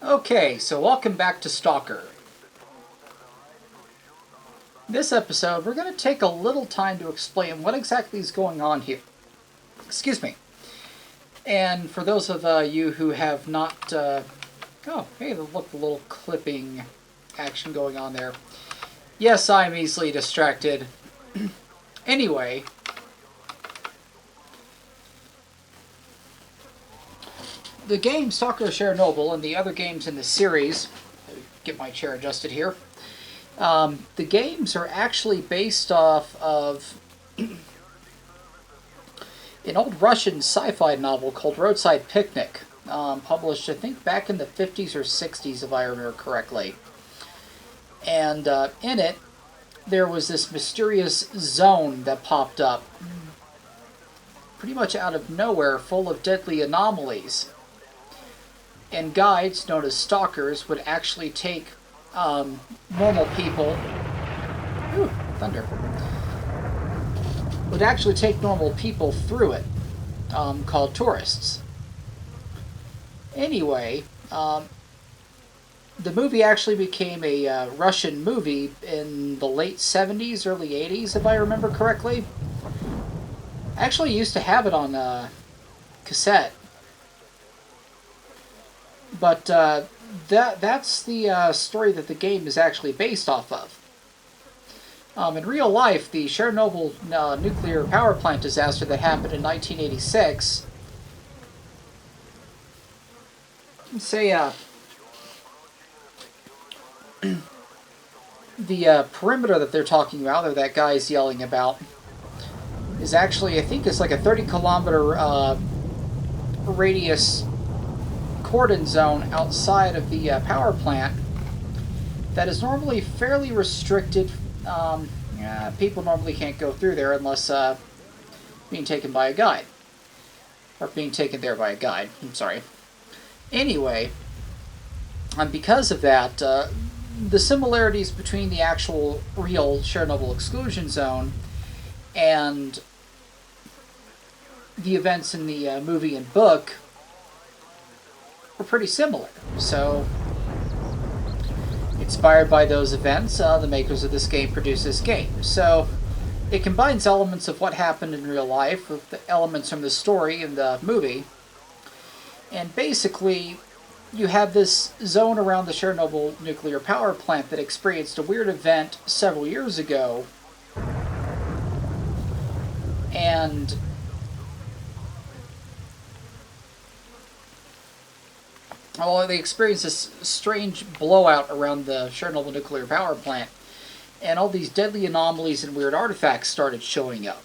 Okay, so welcome back to Stalker. This episode, we're going to take a little time to explain what exactly is going on here. Excuse me. And for those of you who have not... oh, hey, look, the little clipping action going on there. Yes, I'm easily distracted. Anyway... the game Stalker Chernobyl and the other games in the series... get my chair adjusted here. The games are actually based off of an old Russian sci-fi novel called Roadside Picnic, published, I think, back in the 50s or 60s, if I remember correctly. And in it, there was this mysterious zone that popped up, pretty much out of nowhere, full of deadly anomalies. And guides, known as stalkers, would actually take normal people... Ooh, thunder. Would actually take normal people through it, called tourists. Anyway, the movie actually became a Russian movie in the late 70s, early 80s, if I remember correctly. I actually used to have it on cassette. But that's the story that the game is actually based off of. In real life, the Chernobyl nuclear power plant disaster that happened in 1986, say, the perimeter that they're talking about, or that guy's yelling about, is actually, I think it's like a 30-kilometer radius cordon zone outside of the power plant that is normally fairly restricted. People normally can't go through there unless being taken by a guide. Or being taken there by a guide. I'm sorry. Anyway, because of that, the similarities between the actual real Chernobyl exclusion zone and the events in the movie and book were pretty similar. So, inspired by those events, the makers of this game produced this game. So, it combines elements of what happened in real life with the elements from the story in the movie. And basically, you have this zone around the Chernobyl nuclear power plant that experienced a weird event several years ago. And they experienced this strange blowout around the Chernobyl nuclear power plant, and all these deadly anomalies and weird artifacts started showing up.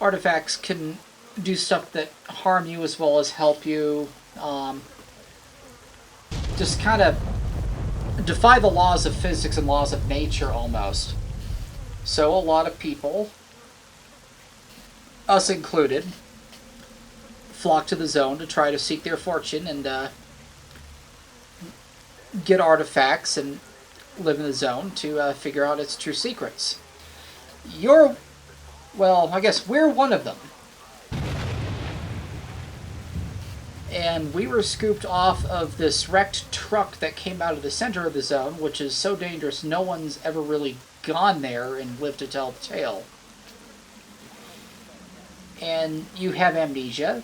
Artifacts can do stuff that harm you as well as help you. Just kind of defy the laws of physics and laws of nature, almost. So a lot of people, us included, flock to the zone to try to seek their fortune and get artifacts and live in the zone to figure out its true secrets. Well, I guess we're one of them. And we were scooped off of this wrecked truck that came out of the center of the zone, which is so dangerous no one's ever really gone there and lived to tell the tale. And you have amnesia.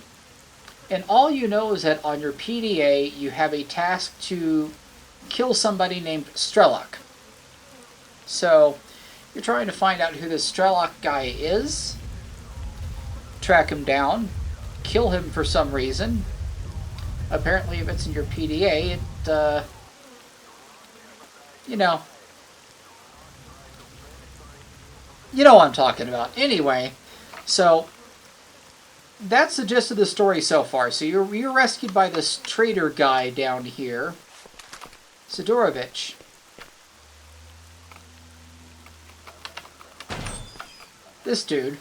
And all you know is that on your PDA you have a task to kill somebody named Strelok. So, you're trying to find out who this Strelok guy is, track him down, kill him for some reason. Apparently, if it's in your PDA, you know what I'm talking about. Anyway, so that's the gist of the story so far. So you're rescued by this trader guy down here, Sidorovich. This dude.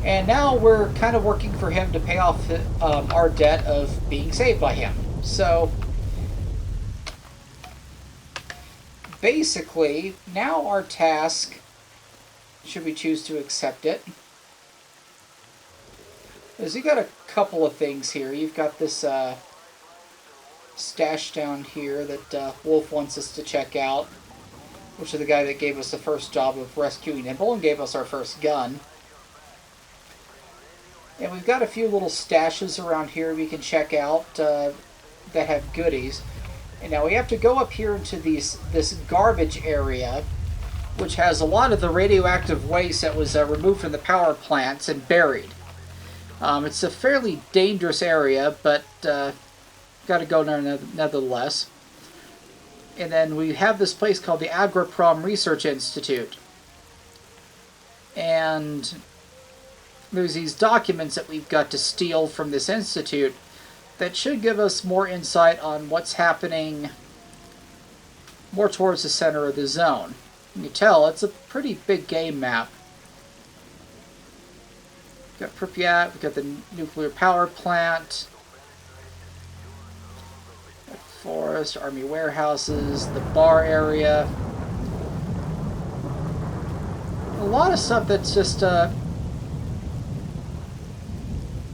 And now we're kind of working for him to pay off our debt of being saved by him. So, basically, now our task, should we choose to accept it, is you gotta couple of things here. You've got this stash down here that Wolf wants us to check out, which is the guy that gave us the first job of rescuing Nimble and gave us our first gun. And we've got a few little stashes around here we can check out that have goodies. And now we have to go up here into this garbage area, which has a lot of the radioactive waste that was removed from the power plants and buried. It's a fairly dangerous area, but got to go there nevertheless. And then we have this place called the Agroprom Research Institute. And there's these documents that we've got to steal from this institute that should give us more insight on what's happening more towards the center of the zone. You can tell it's a pretty big game map. We've got Pripyat, we've got the nuclear power plant, forest, army warehouses, the bar area. A lot of stuff that's just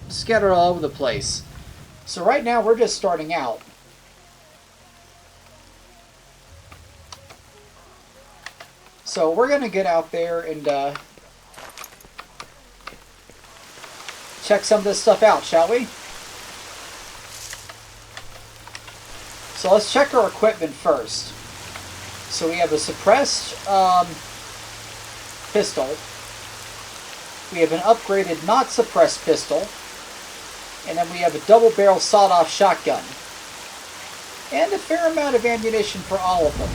scattered all over the place. So right now we're just starting out. So we're going to get out there and check some of this stuff out, shall we? So let's check our equipment first. So we have a suppressed pistol. We have an upgraded not suppressed pistol. And then we have a double-barrel sawed-off shotgun. And a fair amount of ammunition for all of them.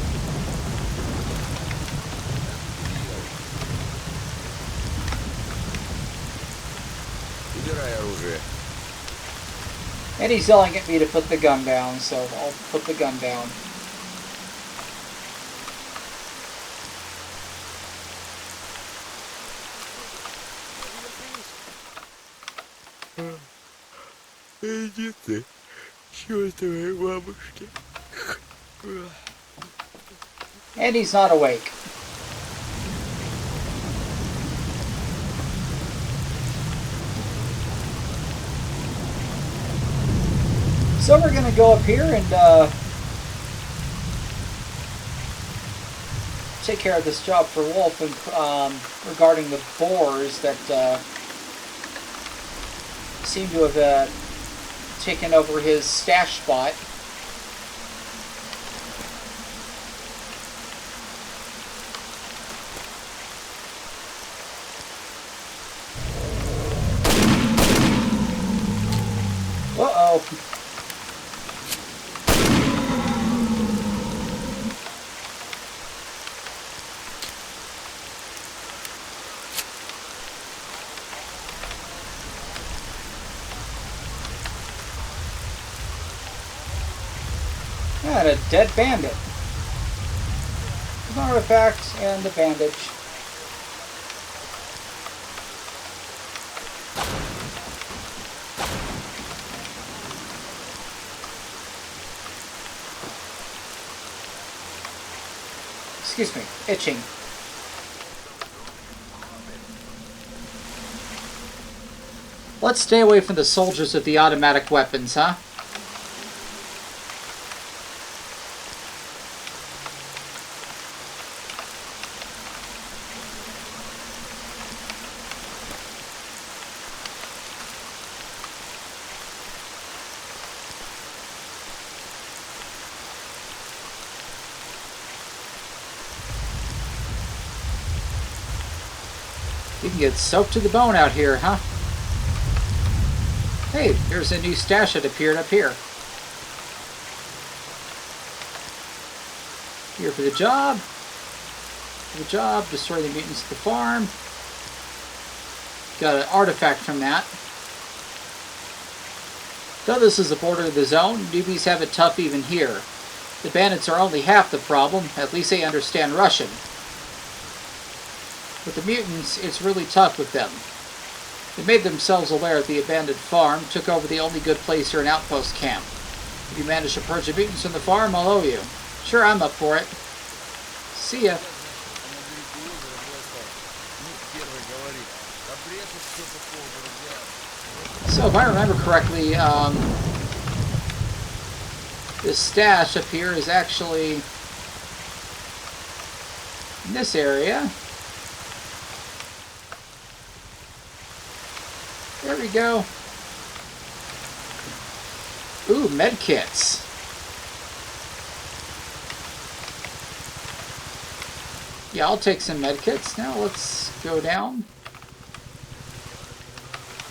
And he's yelling at me to put the gun down, so I'll put the gun down. And he's not awake. So we're going to go up here and take care of this job for Wolf and, regarding the boars that seem to have taken over his stash spot. Uh-oh. And a dead bandit. An artifact and the bandage. Excuse me, itching. Let's stay away from the soldiers with the automatic weapons, huh? You can get soaked to the bone out here, huh? Hey, there's a new stash that appeared up here. Here for the job. For the job, destroy the mutants at the farm. Got an artifact from that. Though this is the border of the zone, newbies have it tough even here. The bandits are only half the problem, at least they understand Russian. With the mutants, it's really tough with them. They made themselves aware of the abandoned farm, took over the only good place here in Outpost Camp. If you manage to purge the mutants from the farm, I'll owe you. Sure, I'm up for it. See ya. So if I remember correctly, this stash up here is actually in this area. There we go. Ooh, medkits. Yeah, I'll take some medkits. Now let's go down.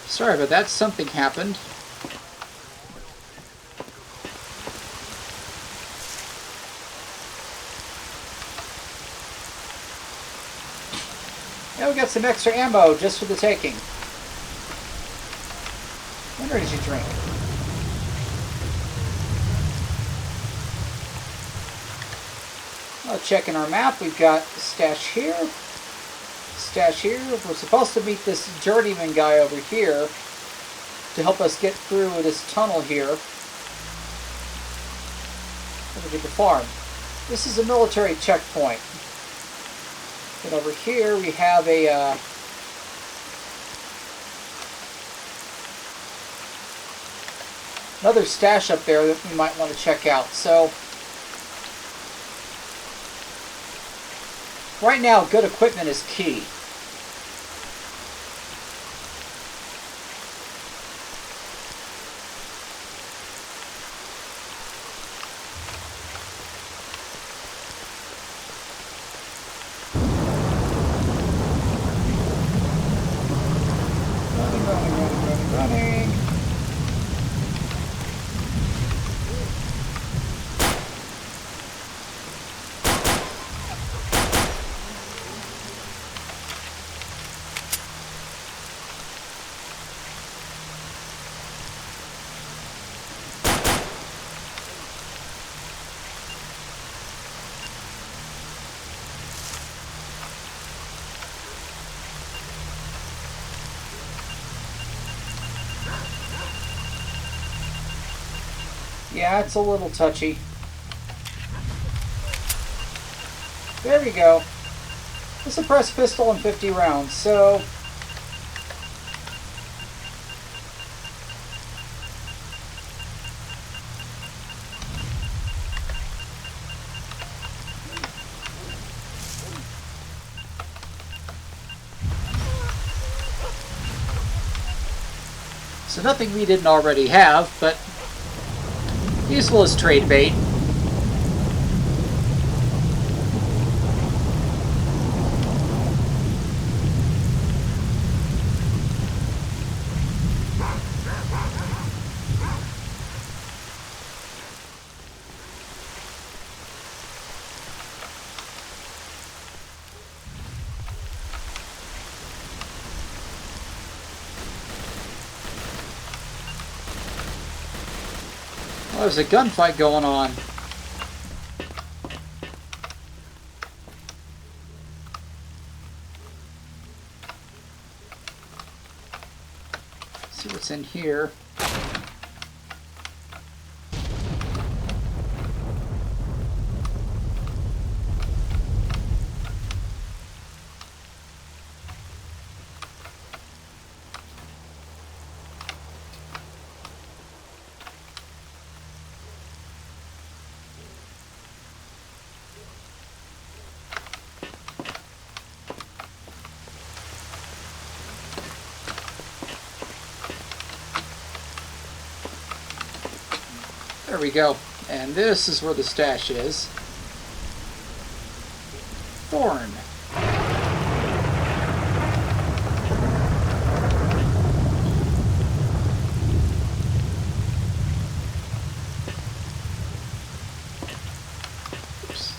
Sorry about that, something happened. Now we got some extra ammo just for the taking. What did you drink? Well, checking our map, we've got stash here. Stash here. We're supposed to meet this journeyman guy over here to help us get through this tunnel here over to the farm. This is a military checkpoint. And over here we have a another stash up there that we might want to check out. So right now, good equipment is key. Running. Yeah, it's a little touchy. There we go. A suppressed pistol and 50 rounds, so... So nothing we didn't already have, but useful as trade bait. Well, there's a gunfight going on. See what's in here. There we go. And this is where the stash is. Thorn. Oops.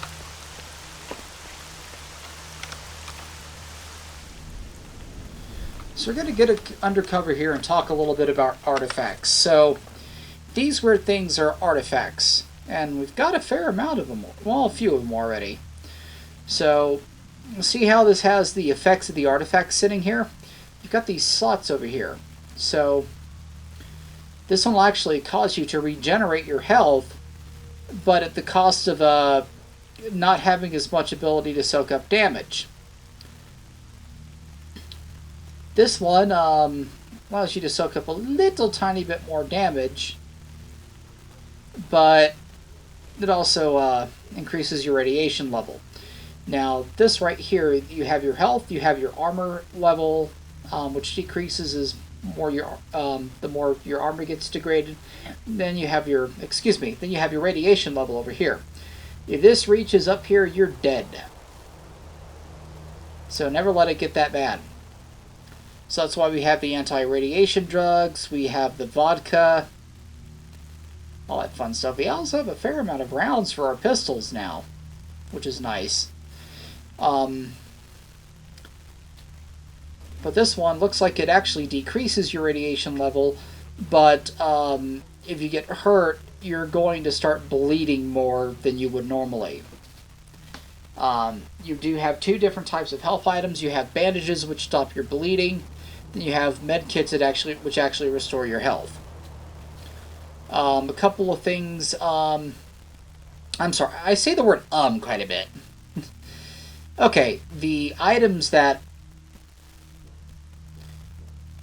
So we're going to get undercover here and talk a little bit about artifacts. So these weird things are artifacts, and we've got a fair amount of them, well, a few of them already. So, see how this has the effects of the artifacts sitting here? You've got these slots over here. So, this one will actually cause you to regenerate your health, but at the cost of not having as much ability to soak up damage. This one, allows you to soak up a little tiny bit more damage, but it also increases your radiation level. Now, this right here, you have your health, you have your armor level, which decreases as the more your armor gets degraded. Then you have your radiation level over here. If this reaches up here, you're dead. So never let it get that bad. So that's why we have the anti-radiation drugs, we have the vodka, all that fun stuff. We also have a fair amount of rounds for our pistols now, which is nice. But this one looks like it actually decreases your radiation level, but if you get hurt, you're going to start bleeding more than you would normally. You do have two different types of health items. You have bandages, which stop your bleeding. Then you have med kits which actually restore your health. A couple of things. I'm sorry, I say the word quite a bit. Okay, the items that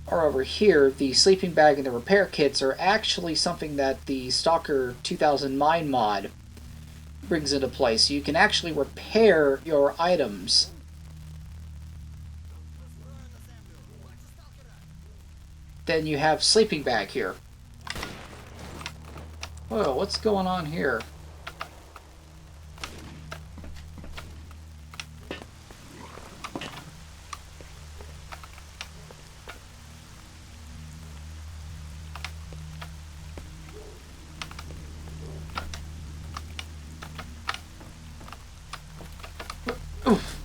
are over here, the sleeping bag and the repair kits, are actually something that the Stalker 2000 Mine mod brings into play. So you can actually repair your items. Then you have sleeping bag here. Whoa, what's going on here? Oof.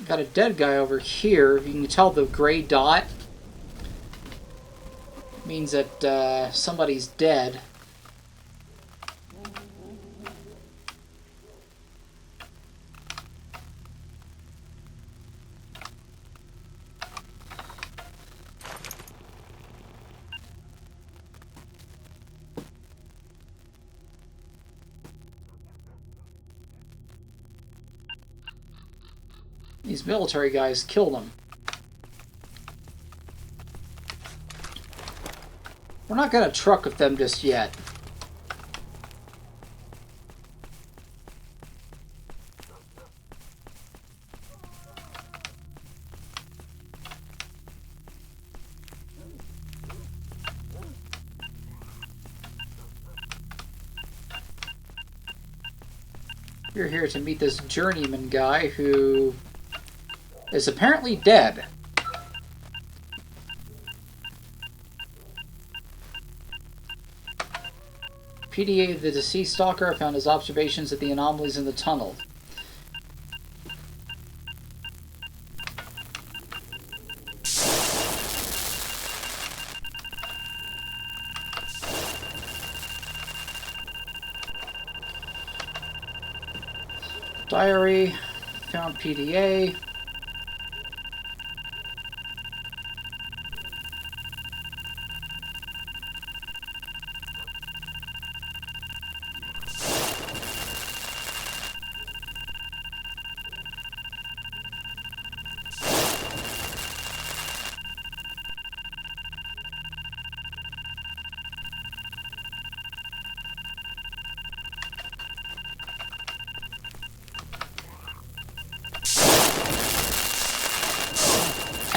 Got a dead guy over here. You can tell the gray dot means that somebody's dead. These military guys killed him. We're not going to truck with them just yet. We're here to meet this journeyman guy who is apparently dead. PDA of the deceased stalker found his observations at the anomalies in the tunnel. Diary, found PDA.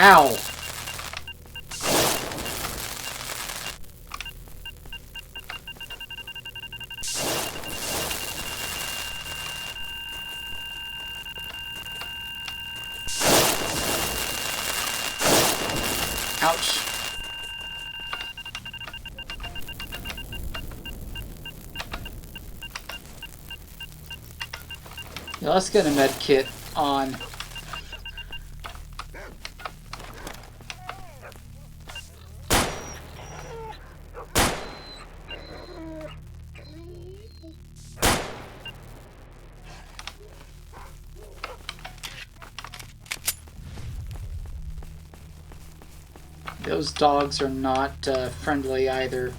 Ow! Ouch. Now let's get a med kit on. Those dogs are not friendly either.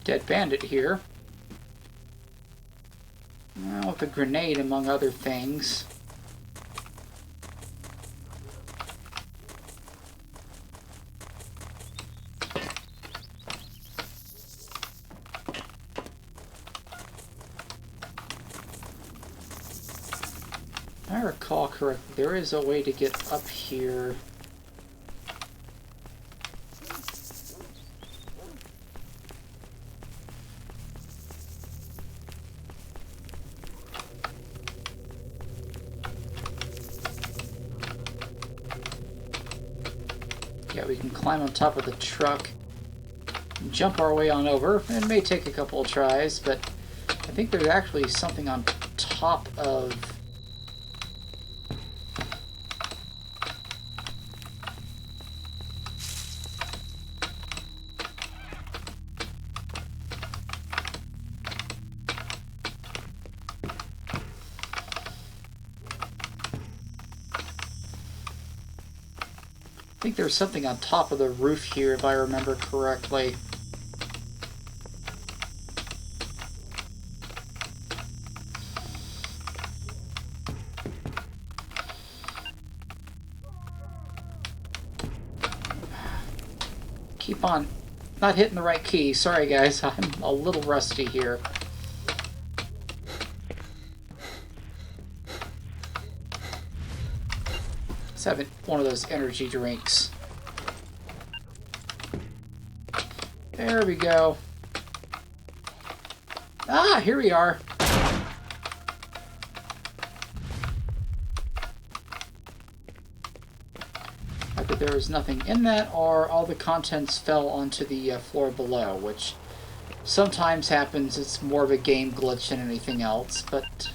Dead bandit here. Well, with a grenade, among other things. If I recall correctly, there is a way to get up here. Yeah, we can climb on top of the truck and jump our way on over. It may take a couple of tries, but I think there's actually something on top of... I think there's something on top of the roof here, if I remember correctly. Keep on not hitting the right key. Sorry guys, I'm a little rusty here. Let's have one of those energy drinks. There we go. Ah, here we are. Either there was nothing in that, or all the contents fell onto the floor below, which sometimes happens. It's more of a game glitch than anything else, but...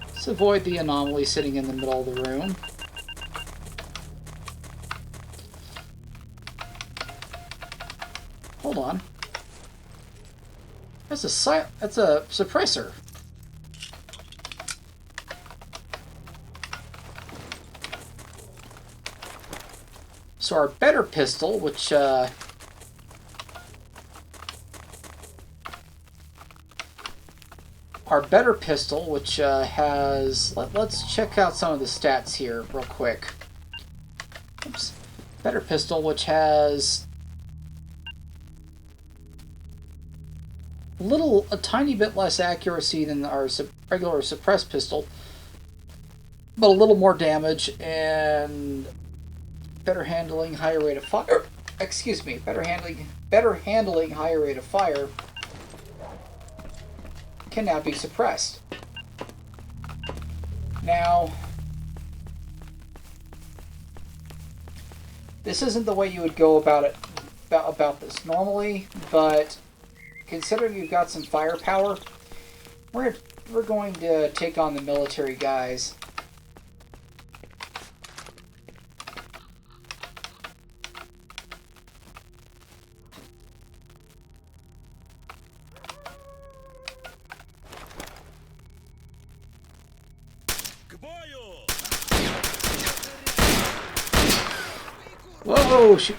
let's avoid the anomaly sitting in the middle of the room. Hold on. That's a suppressor. So our better pistol, which has... let's check out some of the stats here real quick. Oops. Better pistol, which has a tiny bit less accuracy than our regular suppressed pistol, but a little more damage and better handling, higher rate of fire. Excuse me, better handling, higher rate of fire. Can now be suppressed. Now, this isn't the way you would go about this normally, but considering you've got some firepower, we're going to take on the military guys. Whoa, shoot.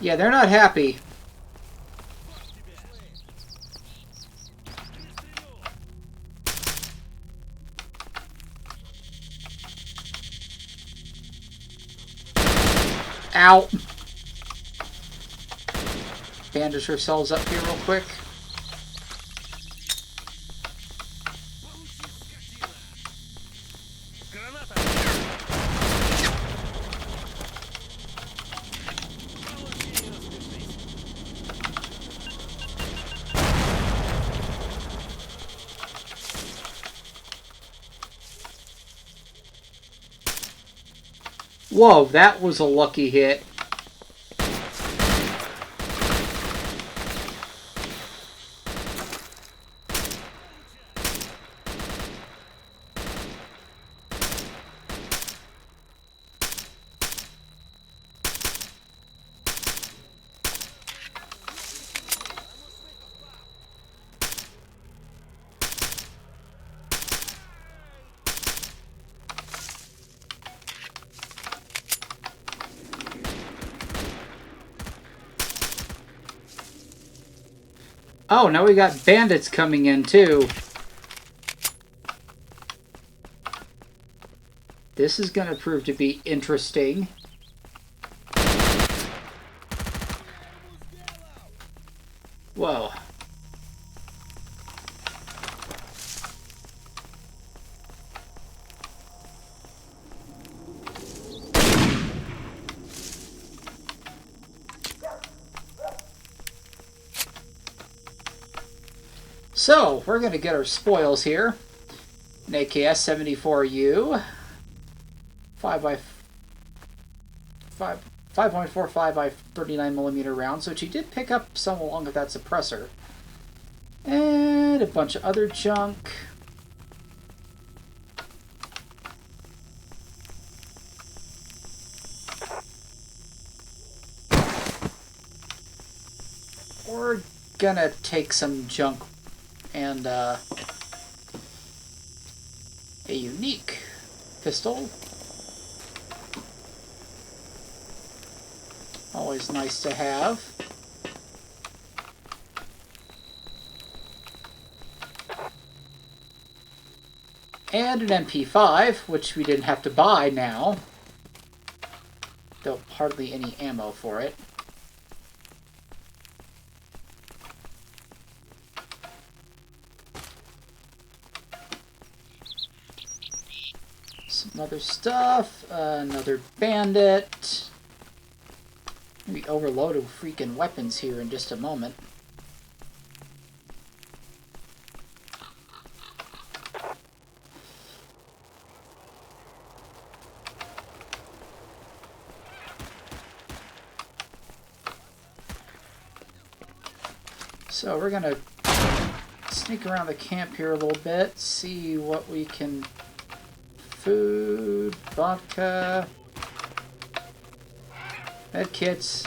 Yeah, they're not happy. Ow! Bandage ourselves up here real quick. Whoa, that was a lucky hit. Oh, now we got bandits coming in, too. This is going to prove to be interesting. Whoa. So, we're going to get our spoils here. An AKS-74U. 5.45 by 39mm rounds, which he did pick up some along with that suppressor. And a bunch of other junk. We're gonna take some junk and a unique pistol. Always nice to have. And an MP5, which we didn't have to buy now. Though hardly any ammo for it. Some other stuff. Another bandit. We overload of freaking weapons here in just a moment. So we're gonna sneak around the camp here a little bit, see what we can... Food, vodka, med kits.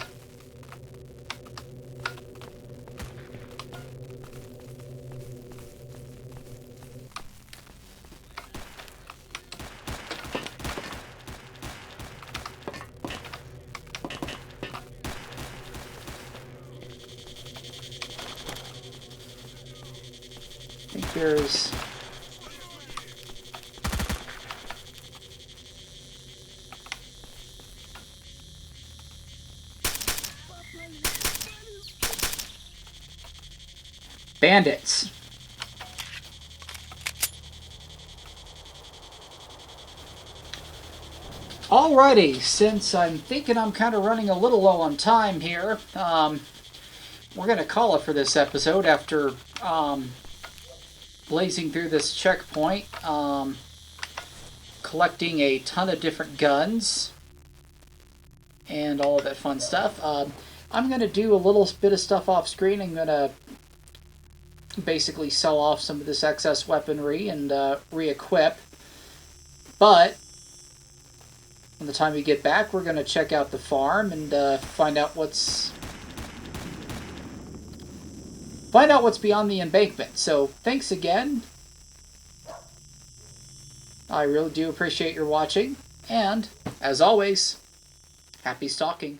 I think there's... bandits. Alrighty, since I'm thinking I'm kind of running a little low on time here, we're going to call it for this episode after blazing through this checkpoint, collecting a ton of different guns, and all of that fun stuff. I'm going to do a little bit of stuff off screen. I'm going to basically sell off some of this excess weaponry and re-equip. But by the time we get back, we're going to check out the farm and find out what's beyond the embankment. So thanks again. I really do appreciate your watching, and as always, happy stalking.